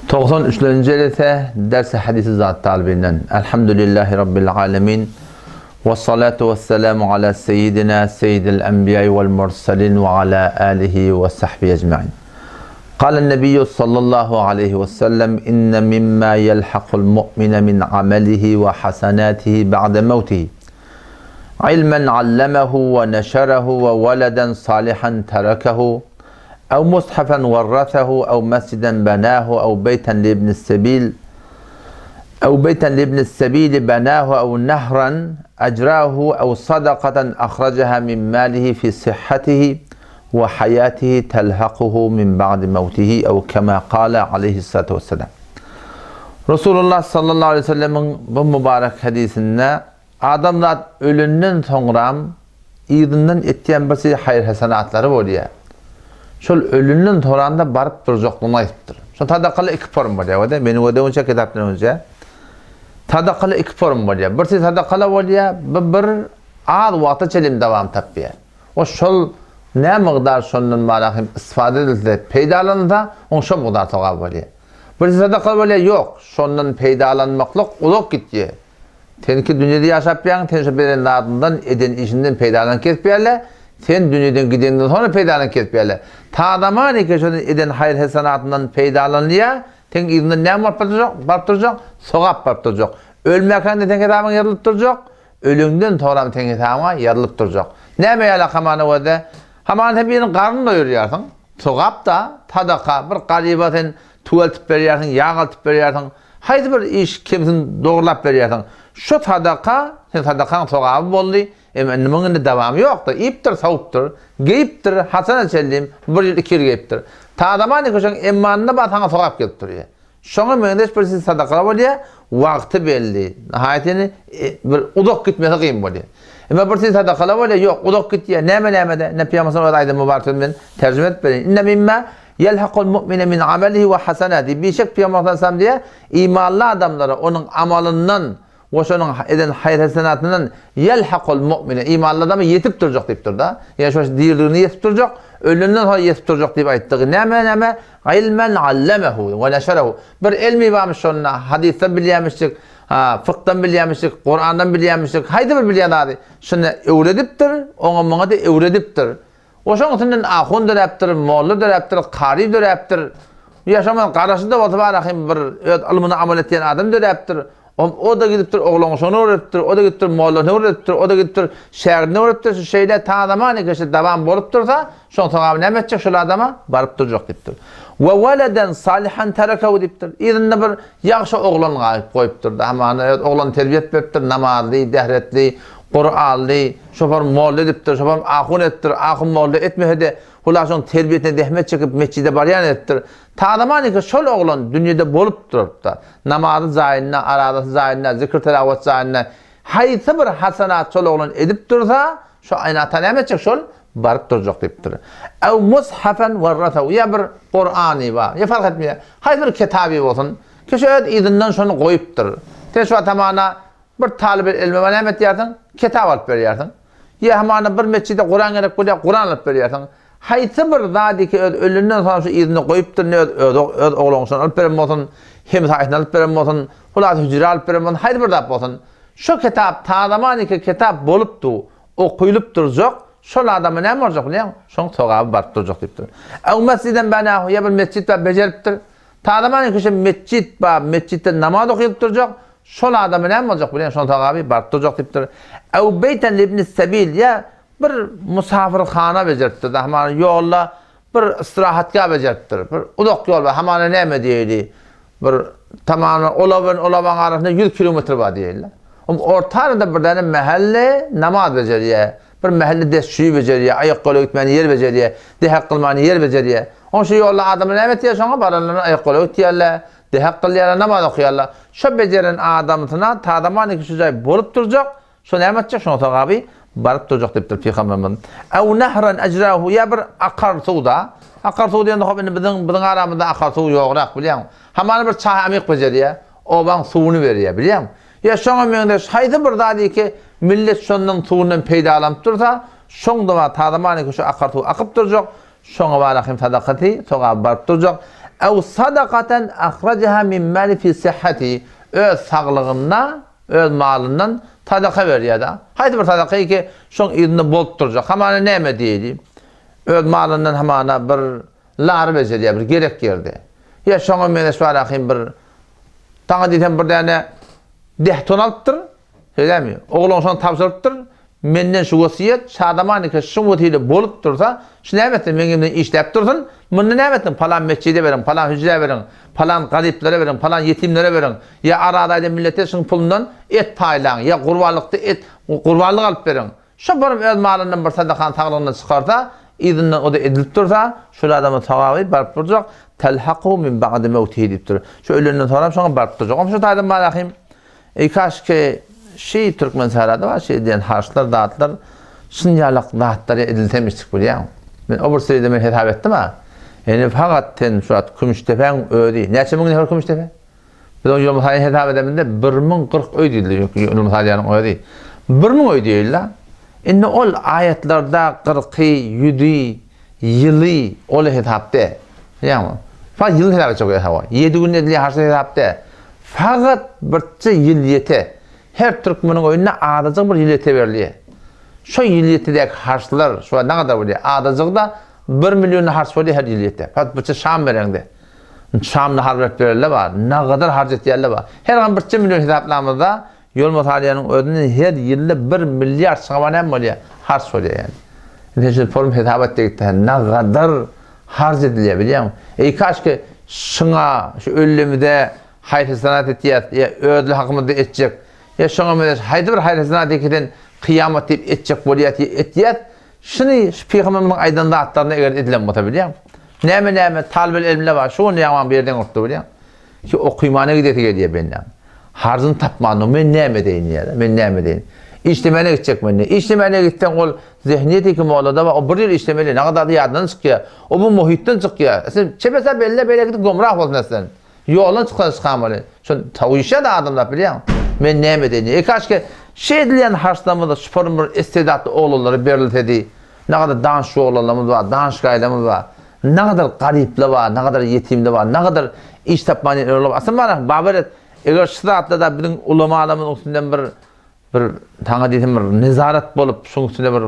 93. ise ders-i hadisi zat talibinden. Elhamdülillahi Rabbil alemin. Ve salatu ve selamu ala seyyidina seyyidil enbiyayı vel mursalin ve ala alihi ve sahbihi ecma'in. قال النبي صلى الله عليه وسلم إن مما يلحق المؤمن من عمله وحسناته بعد موته علما علمه ونشره وولدا صالحا تركه أو مصحفا ورثه أو مسجدا بناه أو بيتا لابن السبيل بناه أو نهرا أجراه أو صدقة أخرجها من ماله في صحته وحياته تلحقه من بعد موته أو كما قال عليه الصلاة والسلام. Resulullah sallallahu aleyhi ve sellem'in bu mübarek hadisinde adamlar ölünden sonra iğdinden ettiyen bir hayır hasenatları oluyor. Şol ölünden sonra da barıp duracaklarına ayıptır. Şu tadakalı iki form var ya. Benim o da önce kitaptan önce. Tadakalı iki form var ya. Birisi tadakalı var ya. Bir ağır vakti çelim devam tapıyor. O şol ne miqdar şondan maraqim istifade edildi, peydalanında on şo miqdar toğa var ya. Birisi tadakalı var ya yok. Şondan peydalanmaklık uluk gitti. Tenki dünyada yaşap yan, tenşe beren ardından eden işinden peydalan kesbiyerle. Sen dünyadan gidenden sonra peydalan kesbiyerle. Ta zamani ki şondan eden hayır hasenatından peydalanlıya, ten izinden ne barıp duracak? Soğap barıp duracak. Ölmekten de tenki tamam yarılıp duracak. Ölünden sonra tenki tamam yarılıp duracak. Ne meyala kamanı var da? Haman hepinin karnını doyuruyorsun. Soğap da tadaka bir garibaten tuvalet veriyorsun, yağ atıp veriyorsun. Haydi bir iş kimsin doğrulap veriyorsun. Şu tadaka, sen tadakanın soğabı boldu. Bunun da devamı yoktur. İptir, savuptur, geyiptir, hasana çellim, bir yıl iki yıl geyiptir. Tadamani koşan emmanına batana soğap gelip duruyor. Şuna mühendiş birisi sadakalar oluyor, vakti belli. Nihayetini bir udok gitmesi kıyım oluyor. Ama birisi sadakalar oluyor, yok udok gidiyor. Ne piyamasını odaydı mübarek ben tercüme etmeyin. İnne mimme yelhaqul mu'mine min amelihi ve hasenati. Bir şey piyamasını diye imanlı adamlara onun amalından ve şunun eden hayır hasenatından yelhaqul mu'mine imanlı adamı yetip duracak deyip durdu. Yani şu diyirliğini yetip duracak, ölümden sonra yetip duracak deyip ayttığı. Neme ilmen allemehu ve neşerehu. Bir ilmi varmış onunla, hadisten bilyemiştik, fıkhtan bilyemiştik, Kur'an'dan bilyemiştik. Haydi bir bilyenadı. Şunu evrediptir, ona da evrediptir. O şunun içinden ahun döreptir, moğlu döreptir, kari döreptir. Yaşamanın karşısında vatıbarahim bir alımını amal ettiyen adam döreptir. O da gidiptir oğlunu şunu öğrettir, o da gidiptir moğlunu öğrettir, o da gidiptir şehrini öğrettir. Şu şeyler ta zamanı ki devam bolup dursa, şunu sonra ne edecek şu adama? Barıp duracak deyiptir. Ve veleden salihan terekavu deyiptir. İzinde bir yaxşı oğlan koyuptur. Hemen oğlan terbiye etmeptir, namazlı, dehretli, Kur'anlı, şoför moğlu deyiptir, şoför ahun ettir, ahun moğlu etmeyede. Hulasın terbiyetine dehmet çekip mescide baryan ettir. Ta zamanı ki şol oğlan dünyada bolup durup da namazı zayinine, aradası zayinine, zikr telavat zayinine hayısı bir hasenat şol oğlan edip dursa şu aynatan emedecek şol barıp duracak deyiptir. Ev mushafen verratehu ya bir Kur'an'ı var. Ya fark etmiyor. Hayır bir kitabı olsun. Ki şöyle izinden şunu koyuptur. Teşva tamana bir talib ilmi ve nemet yersin, kitap alıp veriyorsun. Ya hemen bir mescide Kur'an gerek Kur'an alıp veriyorsun. Haytı bir zadi ki ölünden sonra şu izni koyuptur, ne oğlansan alıp verim olsun, hem sahibini alıp verim olsun, hulat hücre alıp verim olsun, haydi bir dap olsun. Şu kitap, ta zamanı ki kitap boluptu, okuyulup duracak, şol adamı ne olacak biliyor musun? Şun soğabı barıp duracak deyiptir. Ev mesciden benahu, ya bir mescid var beceriptir. Ta zamanı ki şu mescid var, mescidde namaz okuyup duracak, şol adamı ne olacak biliyor musun? Şun soğabı barıp duracak deyiptir. Ev beyten libni sebil, ya bir musafirxana becerttir. Hemen yolla bir istirahatgah becerttir. Bir udok yol var. Hemen ne diyeydi? Bir tamamen olaban arasında 100 kilometre var diyelim. Ortada bir tane mahalle namaz beceriyor. Bir mahalle desçüyü beceriyor. Ayak kolu gitmeni yer beceriyor. Dehak kılmanı yer beceriyor. Onun şu yolla adamı ne diyor? Sonra barınlarına ayak kolu gittiyorlar. Dehak kılıyorlar, namaz okuyorlar. Şu beceren adamına ta zamanı ki şu cay bolup duracak. Şu ne edecek? Şunu tabi barıp duracak deyiptir Peygamberimiz. Ev nehran ecrahu ya bir akar suda. Akar suda yani bizim aramızda akar suyu yoğurak biliyor musun? Hemen bir çay amik beceriyor. O bana suyunu veriyor biliyor musun? Ya şuna mühendiş haydi bir daha diyor ki millet şundan suyundan peydalanıp dursa şunda var ta zamanı ki şu akar suyu akıp duracak. Şuna var akim sadakati soğa barıp duracak. ev sadakaten ahracaha min mali fi sihhati. Öz sağlığına, öz malından sadaka veriyor da. Haydi bir sadakayı ki şun idini bolup duracak. Hamana neyme diyeydi. Öz malından hamana bir lar beceriye bir gerek girdi. Ya şuna menes var akim bir tağa diyem bir tane 10 ton alıptır. Öyle mi? Oğlun sana tapşırıptır. Menden şu vasiyet şadamanı ki şu vatiyle bolup dursa şu nemetin benimle işlep dursun. Bunu nemetin falan mescide verin, falan hücreye verin, falan gariplere verin, falan yetimlere verin. Ya aradaydı millete şun pulundan et paylan, ya kurbanlıkta et, kurbanlık alıp verin. Şu benim öz malından bir sadakan tağlığından çıkarsa, izinden o da edilip dursa, şu adamı tağavi barıp duracak, telhaku min ba'di mevtihi deyip durur. Şu ölünden sonra şuna barıp duracak. Ama şu taydan bakayım, kaç ki Türkmen sahrada var, diyen harçlar, dağıtlar, şınyalık dağıtları ediltemiştik bu ya. Ben o bir sırada ben hitap ettim ha. Yani fakatten şu at Kümüştepe'nin öğreyi. Neçe mün nehir Kümüştepe? Biz o yolumuz hayın hitap edeminde 1040 öy değildi yolumuz hayyanın öğreyi. 1000 öy değil la. İnne ol ayetlerde 40'ı, 100'ı, yılı ol hitapte. Yani fakat yıl hitap çok hava. 7 gün ediliği harçlı hitapte. Fakat bir yıl yete. Her Türkmenin oyununa adacık bir yıl yete veriliyor. Şu yıl yetedeki harçlar, şu ne kadar oluyor? Adacık da 1 milyon harç oluyor her yıl yete. Fakat bir Şam verende. Şam'da harcet verirler var. Ne kadar harcet yerler var. Her an 1 milyon hitaplamada yol mutalyanın ödünün her yılda 1 milyar savanem oluyor. Harç oluyor yani. Şimdi forum hitap ettik de ne kadar harç ediliyor biliyor musun? Kaç ki şuna, şu ölümde hayır sanat etiyat, ya ödül hakkında edecek. Ya şuna mesela haydi bir hayır sanat etiyatın kıyamet deyip edecek boliyat etiyat. Şunu Peygamber'in aydınlığı atlarına eğer edilen bu biliyor musun? Neme talbel ilmle var. Şu ne yaman bir yerden ortada biliyor musun? Ki okuymana gideti geliyor benden. Harzın tapmanı men neme deyin ya. Men neme deyin. İşlemene gidecek men ne? İşlemene gitten ol zihniyeti ki molada var. O bir yıl işlemeli. Ne kadar da yardan çıkıyor. O bu muhitten çıkıyor. Sen çepese belli böyle gidip gomrah olsun sen. Yoldan çıkamalı. Şu tavuşa da adamlar biliyor musun? Men neme deyin. Kaç ki edilen harçlamada sporun bir istidatlı oğulları beriltedi. Ne kadar danışçı oğullarımız var, danışçı ailemız var. Ne kadar garipli var, ne kadar yetimli var, ne kadar iş tapmanı var. Aslında bana Baberet, eğer şıratla da bizim ulama adamın üstünden bir tanga dedim bir nezaret bulup, şunun üstünde bir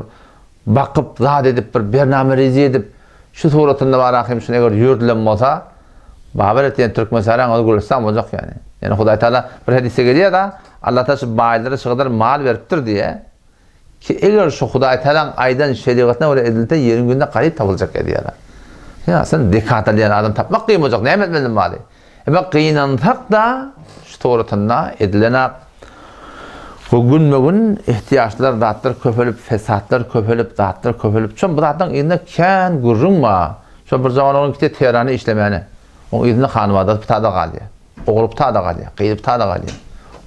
bakıp, zat edip, bir bername rezi edip, şu suratında var akım şunu eğer yürütülen olsa, Baberet yani Türk meseleden onu görürsem olacak yani. Yani Huday Teala bir hadise geliyor da, Allah Teala bayilere şu kadar mal veriptir diye, ki eğer şu Huday Teala'nın aydan şeriatına öyle edildi, yerin günde garip tapılacak ediyorlar. Ya sen dekatalayan adam tapmak kıyım olacak, ne etmedin bari? Bak kıyınansak da, şu doğrultunda edilen gün ihtiyaçlar dağıttır köpülüp, fesatlar köpülüp, dağıttır köpülüp. Çünkü bu dağıttığın iyinde kân gurrunma. Şu bir zaman onun gittiği Tehran'ı işlemeyene. Onun iyinde hanımada bir tada kalıyor. Oğlu bir tada kalıyor, kıyı bir tada kalıyor.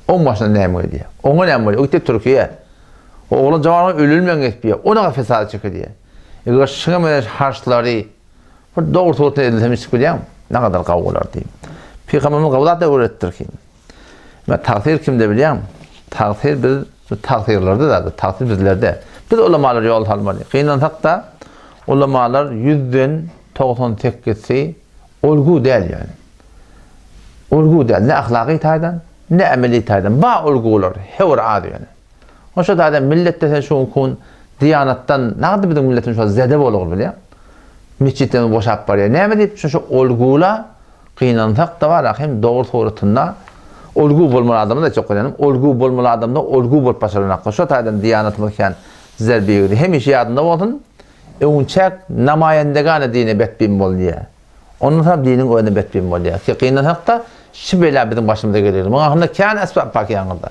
Onun başına neyim ediyor? Onun neyim ediyor? O gitti Türkiye'ye. Oğlun zamanı ölülmeyen etmiyor. Ona fesat çıkıyor diye. Eğer şıngı harçları bu doğru doğru edilmiş biliyor musun? Ne kadar kavgalar diyeyim. Peygamberimiz kavgalar da öğrettir ki. Takdir kimde biliyor musun? Takdir biz takdirlerde de, takdir bizlerde. Biz ulamalar yol almalıyız. Kıyınlansak da ulamalar 100'den 98'i olgu değil yani. Olgu değil. Ne ahlaki taydan, ne ameli taydan. Ba olgular, hevr adı yani. O şu taydan millette sen şu kun diyanattan, ne kadar bizim milletin şu zedeb olur biliyor musun? Mescitten boşap var ya. Ne mi deyip şu olguyla kıyınlansak da var hem doğru doğrultunda olgu bulmalı adamı da çok önemli. Olgu bulmalı adamda olgu bulup başarınak. Şu taydan diyanatımızken zerbeyi hem işi adında olsun unçak namayendegane dini betbim bol diye. Onun tabi dinin önüne betbim bol diye. Ki kıyınlansak da şibeler bizim başımıza geliyor. Mağahında kân esbab bak yanında.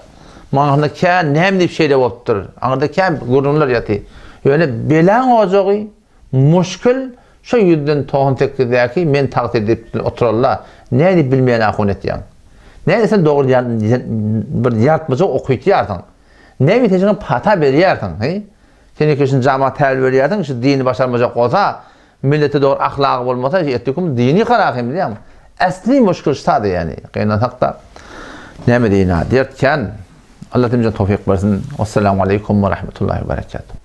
Mağahında kân ne hem deyip şeyle oluptur. Anında kân gururlar yatı. Yani belan olacağı muşkil şu 100'den 98'deki men takdir edip otururlar. Ne edip bilmeyen ahunet yan. Ne sen doğru bir yaratmacı okuyucu yaratan. Ne biteceğini pata veriyorsan. Senin için cemaat terbiye veriyorsan, şu dini başarmayacak olsa, millete doğru ahlakı olmasa, ettikum dini karakım biliyor musun? Asli muşkil ştadı yani. Kıyınlasak da ne mi diyina derken Allah temizden tevfik versin. Esselamu aleyküm ve rahmetullahi ve berekatuhu.